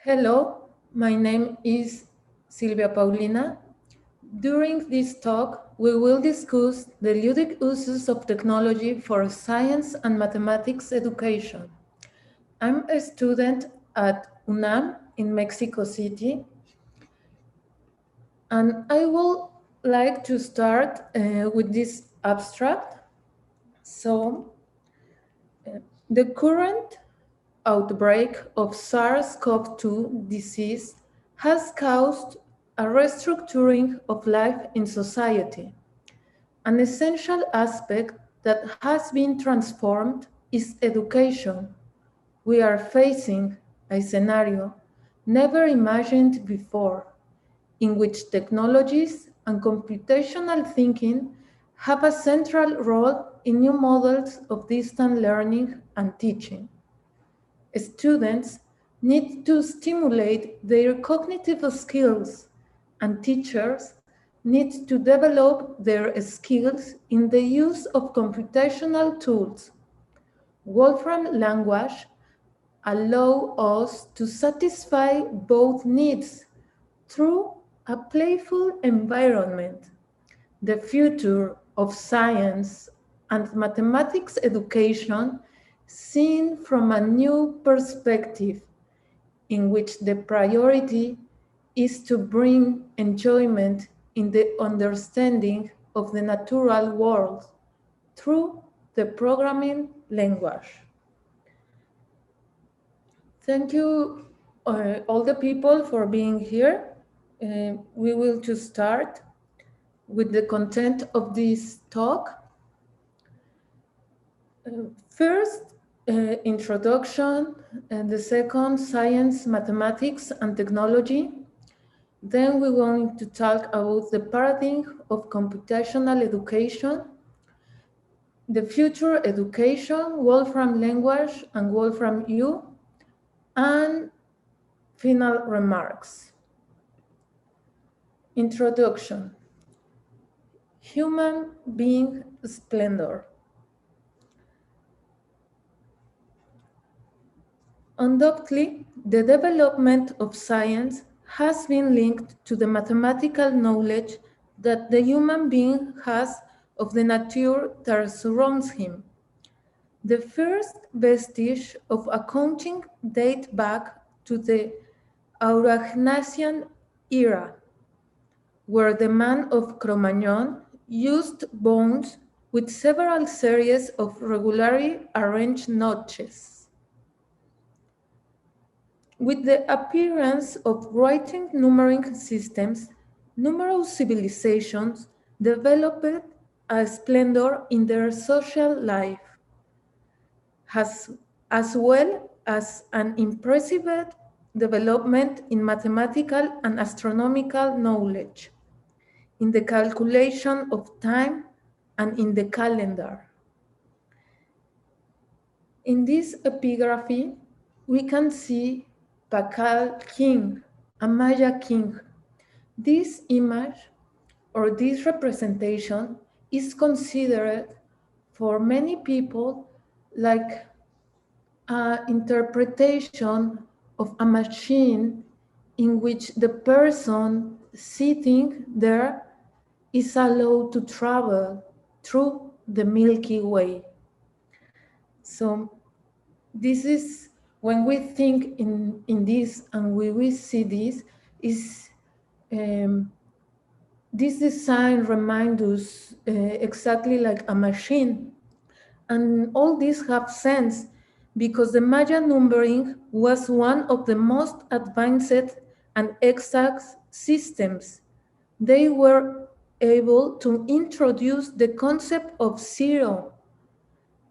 Hello, my name is Silvia Paulina. During this talk, we will discuss the ludic uses of technology for science and mathematics education. I'm a student at UNAM in Mexico City, and I would like to start with this abstract. So, the current outbreak of SARS-CoV-2 disease has caused a restructuring of life in society. An essential aspect that has been transformed is education. We are facing a scenario never imagined before, in which technologies and computational thinking have a central role in new models of distant learning and teaching. Students need to stimulate their cognitive skills, and teachers need to develop their skills in the use of computational tools. Wolfram Language allows us to satisfy both needs through a playful environment. The future of science and mathematics education seen from a new perspective, in which the priority is to bring enjoyment in the understanding of the natural world through the programming language. Thank you, all the people, for being here. We will just start with the content of this talk. First, introduction, and the second, science, mathematics, and technology. Then we're going to talk about the paradigm of computational education, the future education, Wolfram Language, and Wolfram U, and final remarks. Introduction. Human being splendor. Undoubtedly, the development of science has been linked to the mathematical knowledge that the human being has of the nature that surrounds him. The first vestige of accounting date back to the Auragnesian era, where the man of Cro-Magnon used bones with several series of regularly arranged notches. With the appearance of writing numbering systems, numerous civilizations developed a splendor in their social life, as well as an impressive development in mathematical and astronomical knowledge, in the calculation of time, and in the calendar. In this epigraphy, we can see Pakal king, a Maya king. This image or this representation is considered for many people like an interpretation of a machine in which the person sitting there is allowed to travel through the Milky Way. So this is, when we think in this and we see this, is this design reminds us exactly like a machine. And all this have sense because the Maya numbering was one of the most advanced and exact systems. They were able to introduce the concept of zero.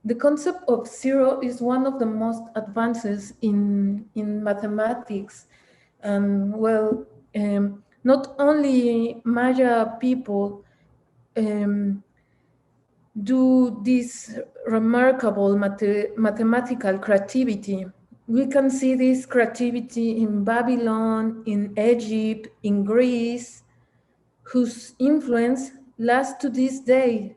The concept of zero is one of the most advances in mathematics. And not only Maya people do this remarkable mathematical creativity. We can see this creativity in Babylon, in Egypt, in Greece, whose influence lasts to this day.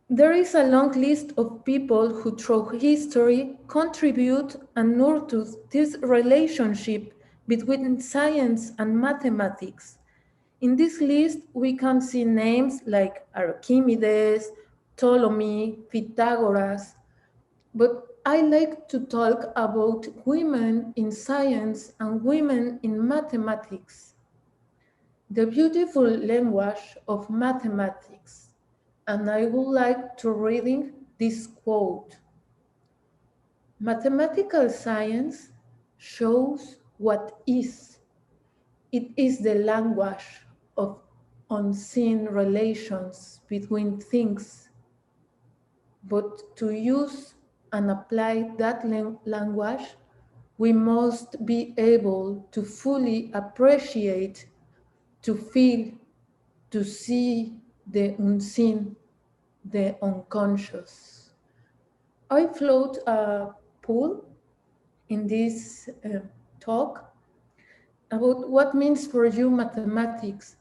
There is a long list of people who through history contribute and nurture this relationship between science and mathematics. In this list, we can see names like Archimedes, Ptolemy, Pythagoras, but I like to talk about women in science and women in mathematics. The beautiful language of mathematics. And I would like to reading this quote. Mathematical science shows what is. It is the language of unseen relations between things. But to use and apply that language, we must be able to fully appreciate, to feel, to see the unseen, the unconscious. I float a pool in this talk about what means for you mathematics,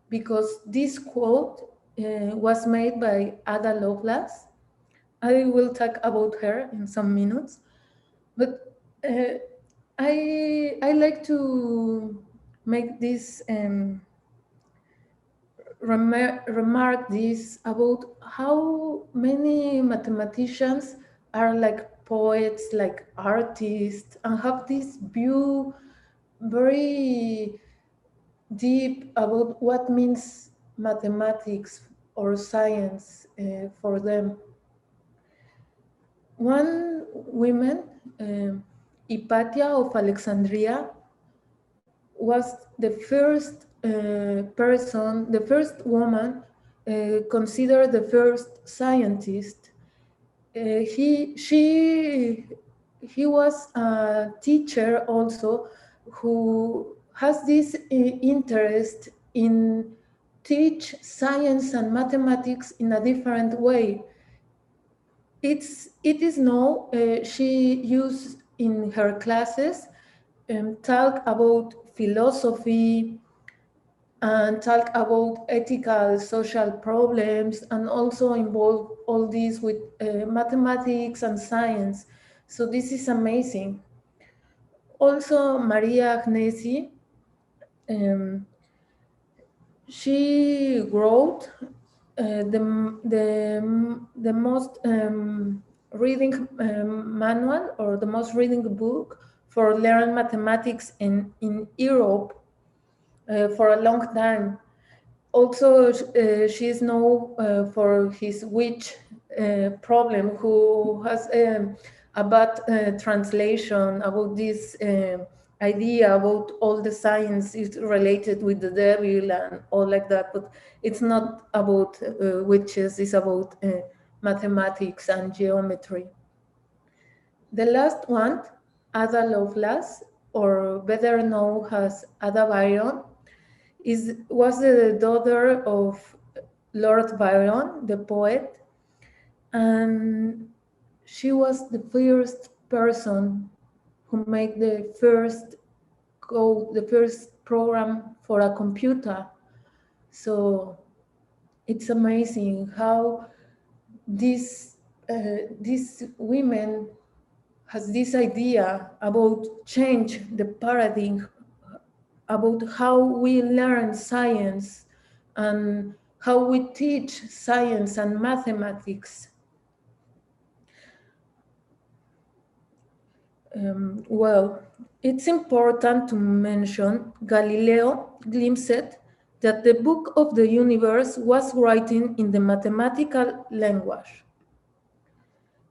because this quote was made by Ada Lovelace. I will talk about her in some minutes, but I like to make this remark this about how many mathematicians are like poets, like artists, and have this view very deep about what means mathematics or science for them. One woman, Hypatia of Alexandria, was the first person, the first woman considered the first scientist. He was a teacher also who has this interest in teach science and mathematics in a different way. It is now she used in her classes talk about philosophy and talk about ethical social problems, and also involve all this with mathematics and science. So this is amazing. Also, Maria Agnesi, um, she wrote the most reading manual, or the most reading book for learn mathematics in Europe for a long time. Also, she is known for his witch problem, who has a bad translation about this idea about all the science is related with the devil and all like that. But it's not about witches, it's about mathematics and geometry. The last one, Ada Lovelace, or better known as Ada Byron, was the daughter of Lord Byron, the poet, and she was the first person who made the first code, the first program for a computer. So it's amazing how these women has this idea about change the paradigm about how we learn science and how we teach science and mathematics. Well, it's important to mention Galileo glimpsed that the book of the universe was written in the mathematical language.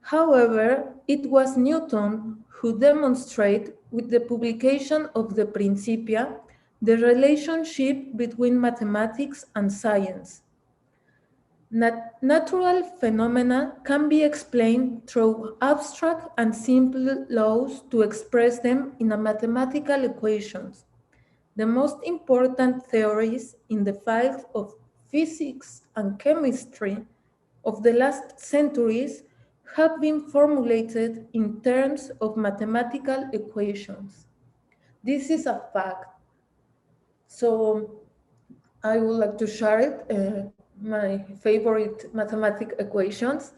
However, it was Newton who demonstrated with the publication of the Principia the relationship between mathematics and science. Natural phenomena can be explained through abstract and simple laws to express them in a mathematical equations. The most important theories in the fields of physics and chemistry of the last centuries have been formulated in terms of mathematical equations. This is a fact. So I would like to share it my favorite mathematic equations.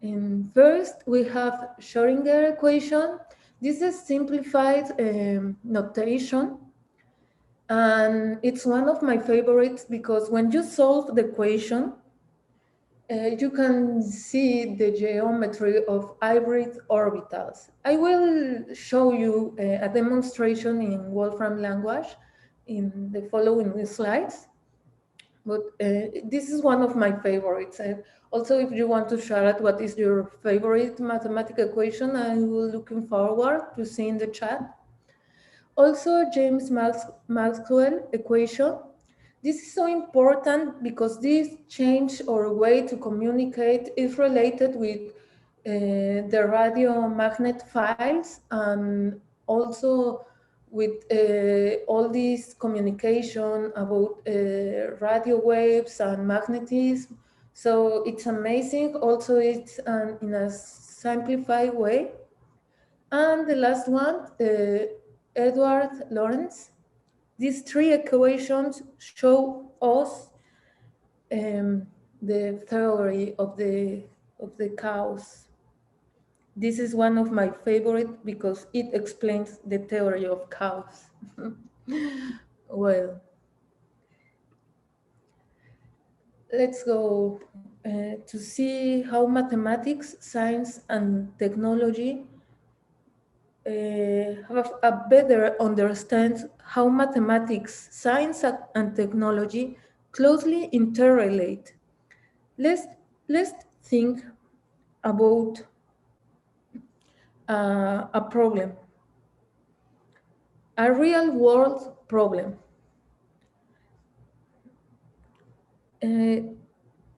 And first, we have Scheringer equation. This is simplified notation, and it's one of my favorites because when you solve the equation, you can see the geometry of hybrid orbitals. I will show you a demonstration in Wolfram Language in the following slides. But this is one of my favorites. Also, if you want to share it, what is your favorite mathematical equation, I will looking forward to seeing the chat. Also, Maxwell equation. This is so important because this change or way to communicate is related with the radio magnet files and also with all this communication about radio waves and magnetism. So it's amazing. Also, it's in a simplified way. And the last one, Edward Lawrence. These three equations show us the theory of the chaos. This is one of my favorite because it explains the theory of chaos. Well, let's go to see how mathematics, science, and technology have a better understand how mathematics, science, and technology closely interrelate. Let's, let's think about a problem, a real world problem. Uh,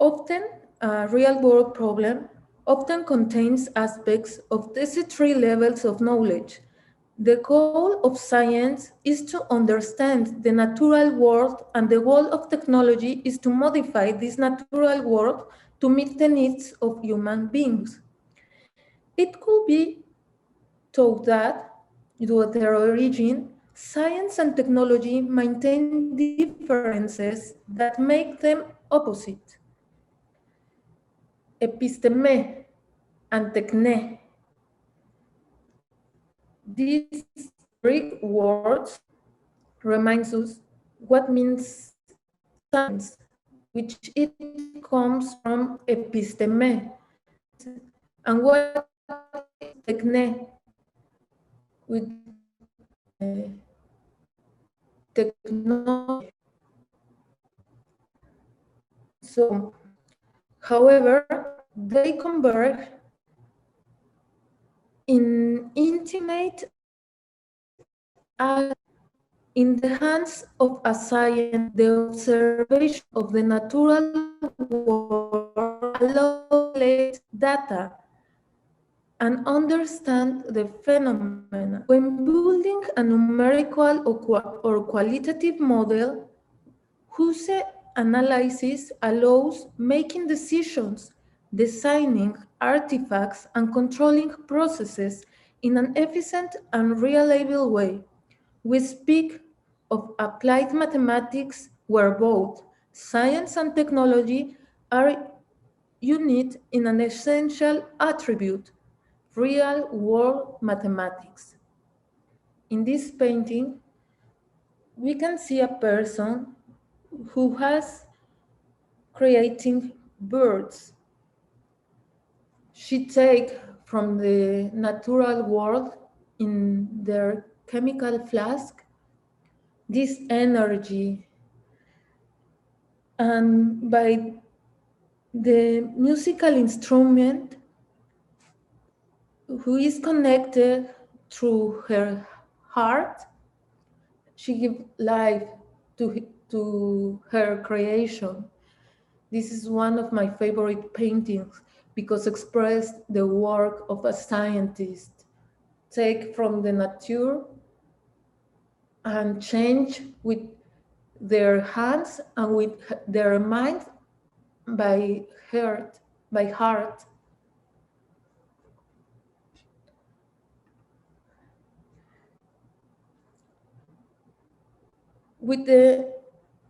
Often, a real world problem often contains aspects of these three levels of knowledge. The goal of science is to understand the natural world, and the goal of technology is to modify this natural world to meet the needs of human beings. It could be thought that, due to their origin, science and technology maintain differences that make them opposite. Episteme and techne. These Greek words reminds us what means science, which it comes from episteme, and what is techne, with technology. So, however, they converge in intimate in the hands of a science. The observation of the natural world allows data and understand the phenomena. When building a numerical or qualitative model, whose analysis allows making decisions, designing artifacts, and controlling processes in an efficient and reliable way. We speak of applied mathematics where both science and technology are united in an essential attribute, real-world mathematics. In this painting, we can see a person who has creating birds. She take from the natural world in their chemical flask this energy, and by the musical instrument who is connected through her heart, she gives life to her creation. This is one of my favorite paintings because express the work of a scientist. Take from the nature and change with their hands and with their mind by heart, by heart. With the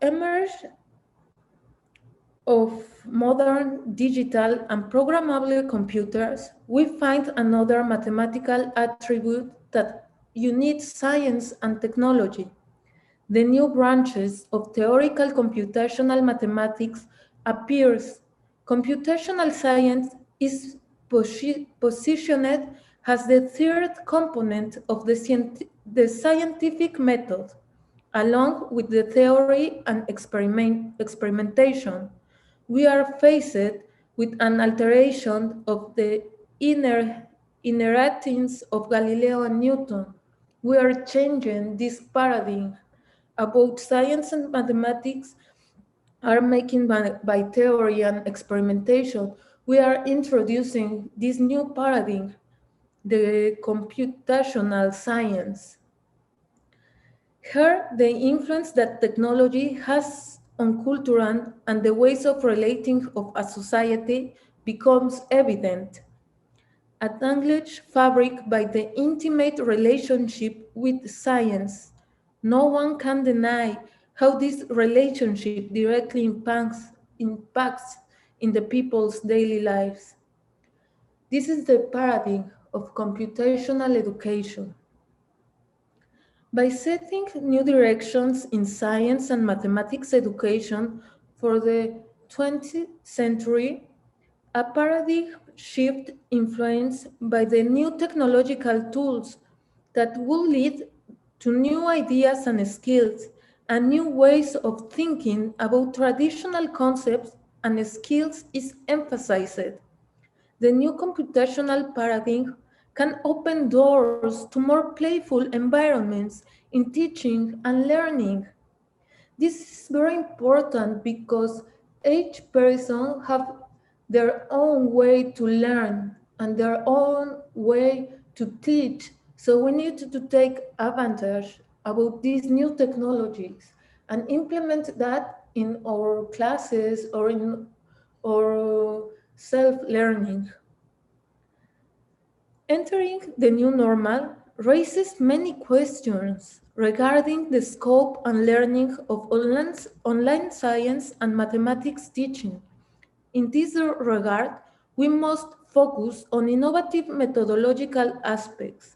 emerge of modern digital and programmable computers, we find another mathematical attribute that unites science and technology. The new branches of theoretical computational mathematics appears. Computational science is positioned as the third component of the scientific method, along with the theory and experimentation. We are faced with an alteration of the inheritance of Galileo and Newton. We are changing this paradigm about science and mathematics are making by theory and experimentation. We are introducing this new paradigm, the computational science. Here, the influence that technology has on culture and the ways of relating of a society becomes evident. A tangled fabric by the intimate relationship with science. No one can deny how this relationship directly impacts in the people's daily lives. This is the paradigm of computational education. By setting new directions in science and mathematics education for the 20th century, a paradigm shift influenced by the new technological tools that will lead to new ideas and skills and new ways of thinking about traditional concepts and skills is emphasized. The new computational paradigm can open doors to more playful environments in teaching and learning. This is very important because each person have their own way to learn and their own way to teach. So we need to take advantage about these new technologies and implement that in our classes or in our self-learning. Entering the new normal raises many questions regarding the scope and learning of online science and mathematics teaching. In this regard, we must focus on innovative methodological aspects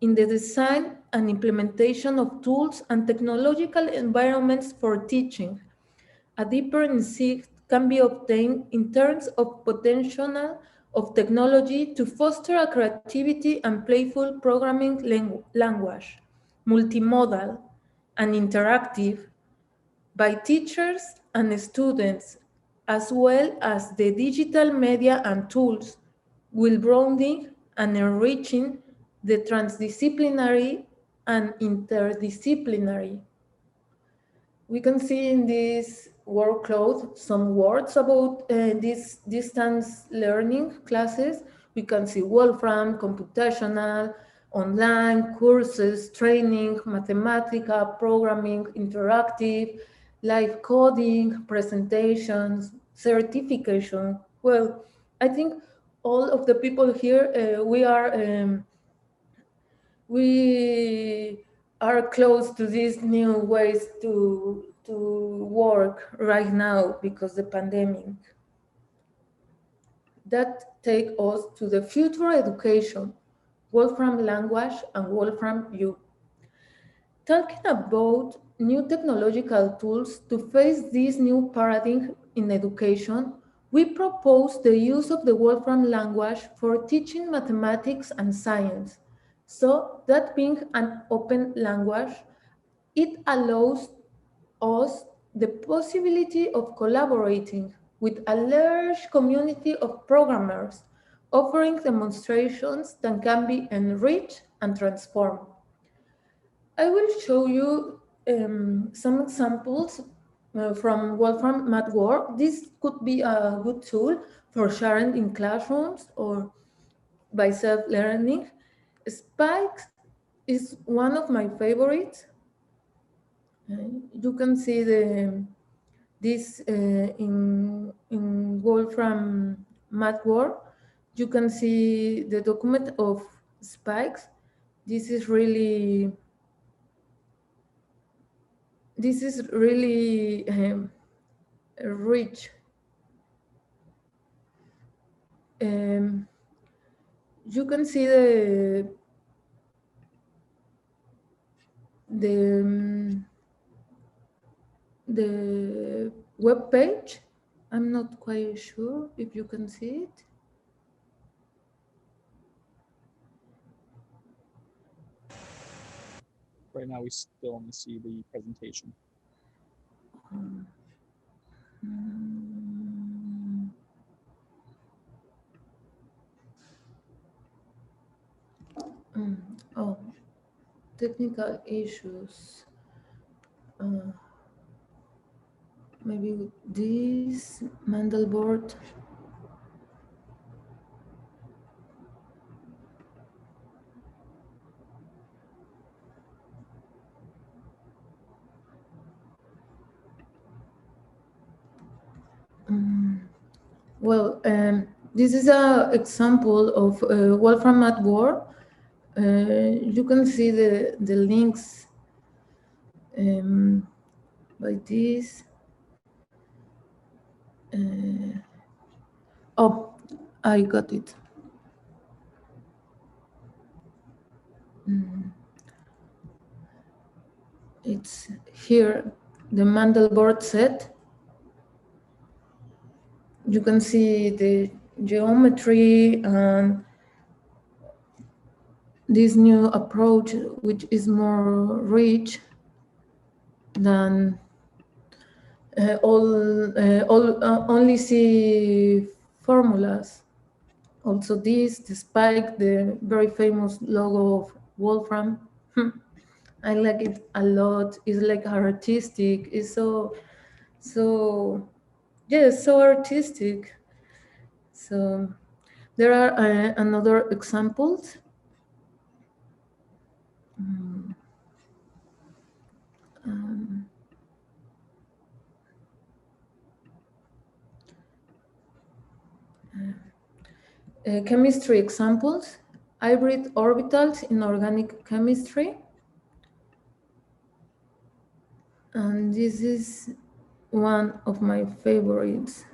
in the design and implementation of tools and technological environments for teaching. A deeper insight can be obtained in terms of potential of technology to foster a creativity and playful programming language, multimodal and interactive by teachers and students, as well as the digital media and tools, will broadening and enriching the transdisciplinary and interdisciplinary. We can see in this workload some words about these distance learning classes. We can see Wolfram, computational, online, courses, training, mathematical, programming, interactive, live coding, presentations, certification. Well, I think all of the people here, we are close to these new ways to work right now because the pandemic. That take us to the future education, Wolfram Language and Wolfram U. Talking about new technological tools to face this new paradigm in education, we propose the use of the Wolfram language for teaching mathematics and science. So that being an open language, it allows us the possibility of collaborating with a large community of programmers, offering demonstrations that can be enriched and transformed. I will show you some examples from Wolfram MathWorld. This could be a good tool for sharing in classrooms or by self-learning. Spikes is one of my favorites. You can see this in Wolfram MathWorld. You can see the document of spikes. This is really rich. you can see the web page. I'm not quite sure if you can see it. Right now, we still only see the presentation. Oh, technical issues. Maybe this Mandelboard. Well, this is an example of Wolfram MathWorld. You can see the links by this. Oh, I got it. It's here, the Mandelboard set. You can see the geometry and this new approach, which is more rich than only see formulas. Also this, despite the very famous logo of Wolfram, I like it a lot. It's like artistic. It's so artistic. So there are another examples. Chemistry examples, hybrid orbitals in organic chemistry. And this is one of my favorites.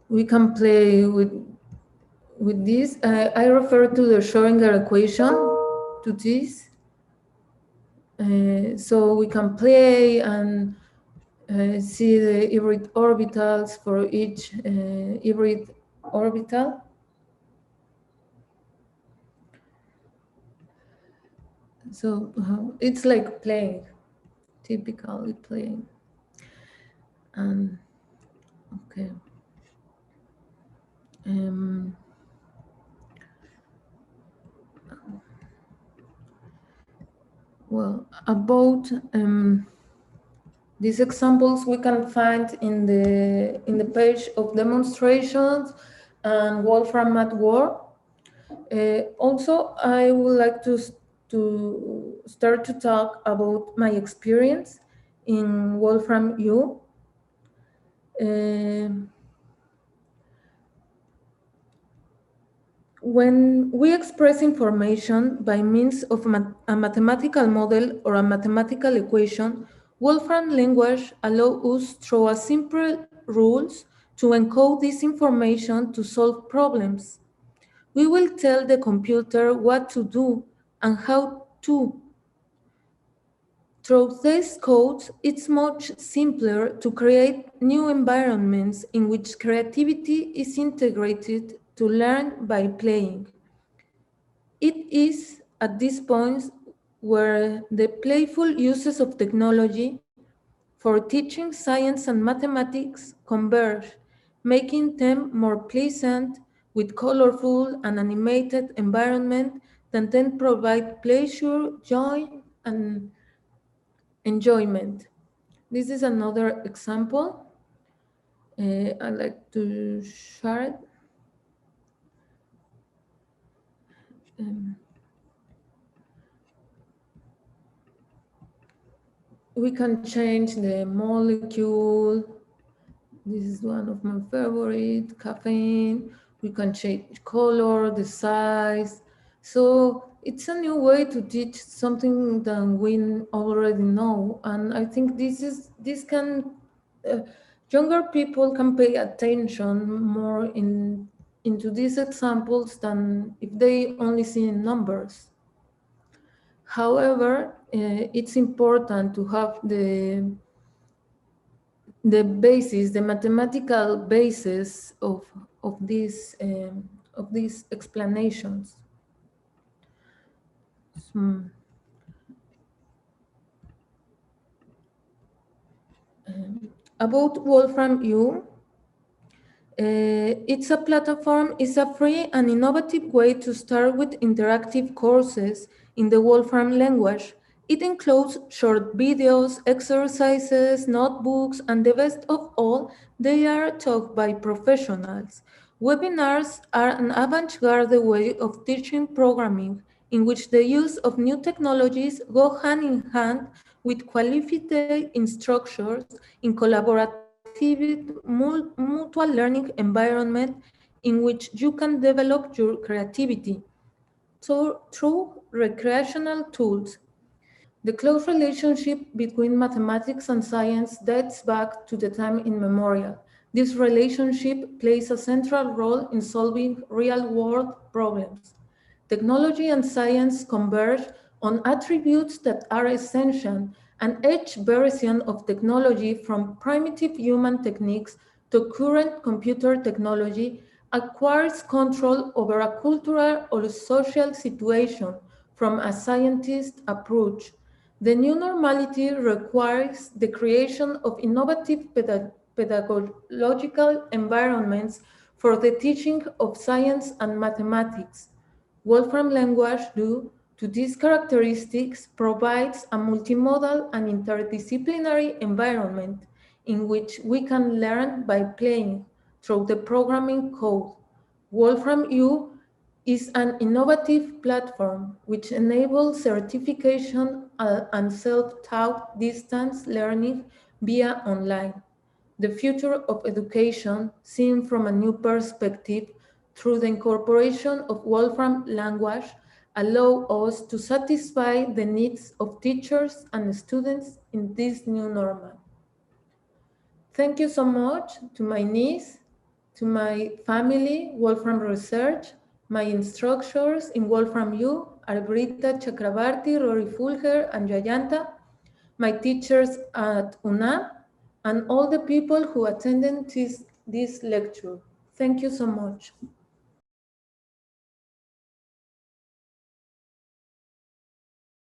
We can play with this. I refer to the Scheringer equation, to this. So we can play and see the hybrid orbitals for each hybrid orbital. So it's like playing, typically playing. And okay. Well, about these examples we can find in the page of demonstrations and Wolfram MathWorld. Also, I would like to start to talk about my experience in Wolfram U. When we express information by means of a mathematical model or a mathematical equation, Wolfram Language allows us through a simple rules to encode this information to solve problems. We will tell the computer what to do and how to. Through these codes, it's much simpler to create new environments in which creativity is integrated to learn by playing. It is at this point where the playful uses of technology for teaching science and mathematics converge, making them more pleasant with colorful and animated environment that then provide pleasure, joy, and enjoyment. This is another example. I'd like to share it. We can change the molecule. This is one of my favorite, caffeine. We can change color, the size. So it's a new way to teach something that we already know. And I think this can uh, younger people can pay attention more into these examples than if they only see numbers. However, it's important to have the basis, the mathematical basis of these explanations. Hmm. About Wolfram U, it's a platform, it's a free and innovative way to start with interactive courses in the Wolfram language. It includes short videos, exercises, notebooks, and the best of all, they are taught by professionals. Webinars are an avant-garde way of teaching programming in which the use of new technologies go hand in hand with qualified instructors in collaborative mutual learning environment in which you can develop your creativity through recreational tools. The close relationship between mathematics and science dates back to the time immemorial. This relationship plays a central role in solving real-world problems. Technology and science converge on attributes that are essential, and each version of technology, from primitive human techniques to current computer technology, acquires control over a cultural or social situation from a scientist approach. The new normality requires the creation of innovative pedagogical environments for the teaching of science and mathematics. Wolfram Language, due to these characteristics, provides a multimodal and interdisciplinary environment in which we can learn by playing through the programming code. Wolfram U is an innovative platform which enables certification and self-taught distance learning via online. The future of education seen from a new perspective through the incorporation of Wolfram language allow us to satisfy the needs of teachers and students in this new normal. Thank you so much to my niece, to my family, Wolfram Research, my instructors in Wolfram U, Albrita Chakrabarti, Rory Fulger, and Jayanta, my teachers at UNA, and all the people who attended this lecture. Thank you so much.